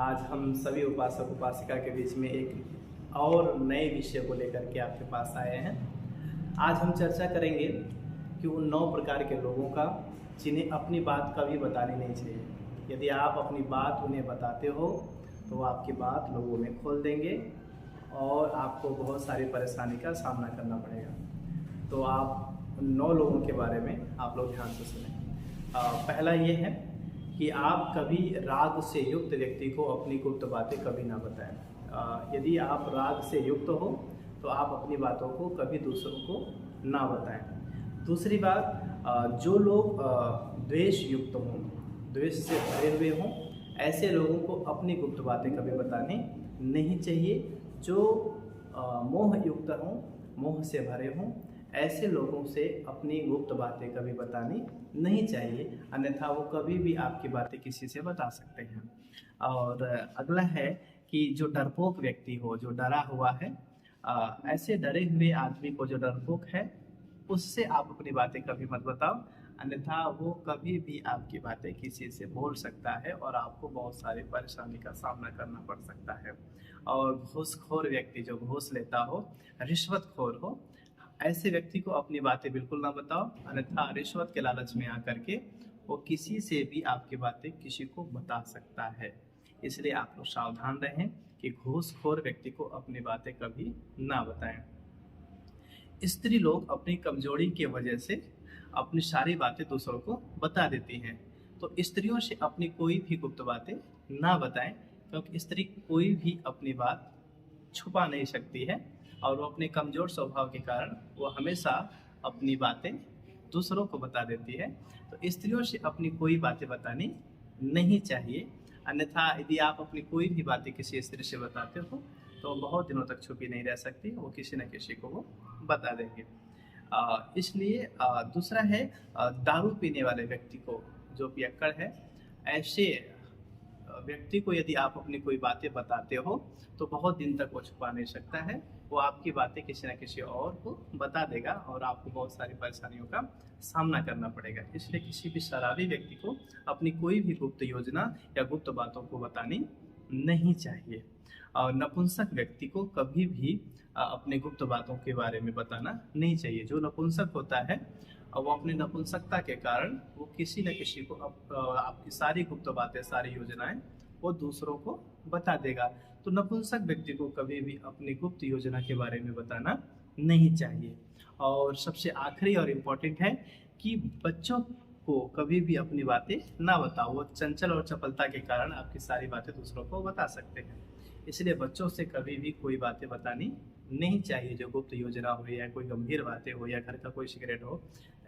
आज हम सभी उपासक उपासिका के बीच में एक और नए विषय को लेकर के आपके पास आए हैं। आज हम चर्चा करेंगे कि उन 9 प्रकार के लोगों का जिन्हें अपनी बात कभी बतानी नहीं चाहिए। यदि आप अपनी बात उन्हें बताते हो तो वो आपकी बात लोगों में खोल देंगे और आपको बहुत सारी परेशानी का सामना करना पड़ेगा। तो आप उन 9 लोगों के बारे में आप लोग ध्यान से सुनें। पहला ये है कि आप कभी राग से युक्त व्यक्ति को अपनी गुप्त बातें कभी ना बताएं। यदि आप राग से युक्त हो तो आप अपनी बातों को कभी दूसरों को ना बताएं। दूसरी बात, जो लोग द्वेष युक्त हों, द्वेष से भरे हुए हों, ऐसे लोगों को अपनी गुप्त बातें कभी बतानी नहीं चाहिए। जो मोह युक्त हों, मोह से भरे हों, ऐसे लोगों से अपनी गुप्त बातें कभी बतानी नहीं चाहिए, अन्यथा वो कभी भी आपकी बातें किसी से बता सकते हैं। और अगला है कि जो डरपोक व्यक्ति हो, जो डरा हुआ है, ऐसे डरे हुए आदमी को, जो डरपोक है, उससे आप अपनी बातें कभी मत बताओ, अन्यथा वो कभी भी आपकी बातें किसी से बोल सकता है और आपको बहुत सारी परेशानी का सामना करना पड़ सकता है। और घूसखोर व्यक्ति, जो घूस लेता हो, रिश्वतखोर हो, ऐसे व्यक्ति को अपनी बातें बिल्कुल ना बताओ, अन्यथा रिश्वत के लालच में आकर के वो किसी से भी आपकी बातें किसी को बता सकता है। इसलिए आप लोग सावधान रहें कि घूसखोर व्यक्ति को अपनी बातें कभी ना बताएं। स्त्री लोग अपनी कमजोरी की वजह से अपनी सारी बातें दूसरों को बता देती हैं, तो स्त्रियों से अपनी कोई भी गुप्त बातें ना बताएं, क्योंकि स्त्री कोई भी अपनी बात छुपा नहीं सकती है और वो अपने कमजोर स्वभाव के कारण वो हमेशा अपनी बातें दूसरों को बता देती है। तो स्त्रियों से अपनी कोई बातें बतानी नहीं चाहिए, अन्यथा यदि आप अपनी कोई भी बातें किसी स्त्री से बताते हो तो बहुत दिनों तक छुपी नहीं रह सकती, वो किसी न किसी को वो बता देंगे। इसलिए दूसरा है, दारू पीने वाले व्यक्ति को, जो पियक्कड़ है, ऐसे व्यक्ति को यदि आप अपनी कोई बातें बताते हो तो बहुत दिन तक वो छुपा नहीं सकता है, वो आपकी बातें किसी न किसी और को बता देगा और आपको बहुत सारी परेशानियों का सामना करना पड़ेगा। इसलिए किसी भी शराबी व्यक्ति को अपनी कोई भी गुप्त योजना या गुप्त बातों को बतानी नहीं चाहिए। और नपुंसक व्यक्ति को कभी भी अपने गुप्त बातों के बारे में बताना नहीं चाहिए। जो नपुंसक होता है वो अपनी नपुंसकता के कारण वो किसी न किसी को आपकी सारी गुप्त बातें, सारी योजनाएं वो दूसरों को बता देगा। तो नपुंसक व्यक्ति को कभी भी अपनी गुप्त योजना के बारे में बताना नहीं चाहिए। और सबसे आखिरी और इम्पोर्टेंट है कि बच्चों को कभी भी अपनी बातें ना बताओ, वो चंचल और चपलता के कारण आपकी सारी बातें दूसरों को बता सकते हैं। इसलिए बच्चों से कभी भी कोई बातें बतानी नहीं चाहिए, जो गुप्त योजना हो या कोई गंभीर बातें हो या घर का कोई सिगरेट हो,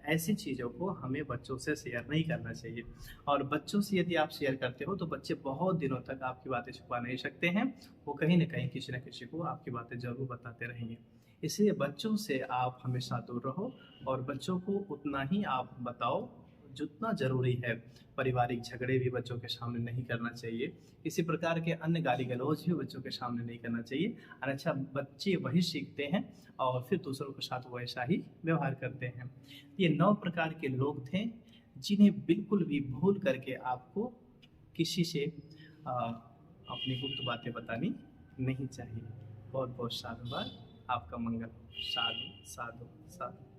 ऐसी चीज़ों को हमें बच्चों से शेयर नहीं करना चाहिए। और बच्चों से यदि आप शेयर करते हो तो बच्चे बहुत दिनों तक आपकी बातें छुपा नहीं सकते हैं, वो कहीं ना कहीं किसी न किसी को आपकी बातें जरूर बताते रहेंगे। इसलिए बच्चों से आप हमेशा दूर रहो और बच्चों को उतना ही आप बताओ जितना जरूरी है। पारिवारिक झगड़े भी बच्चों के सामने नहीं करना चाहिए, इसी प्रकार के अन्य गाली गलौज भी बच्चों के सामने नहीं करना चाहिए, अन्यथा बच्चे वही सीखते हैं और फिर दूसरों के साथ वैसा ही व्यवहार करते हैं। ये 9 प्रकार के लोग थे जिन्हें बिल्कुल भी भूल करके आपको किसी से अपनी गुप्त बातें बतानी नहीं चाहिए। बहुत बहुत साधुवाद, आपका मंगल। साधु साधु साधु।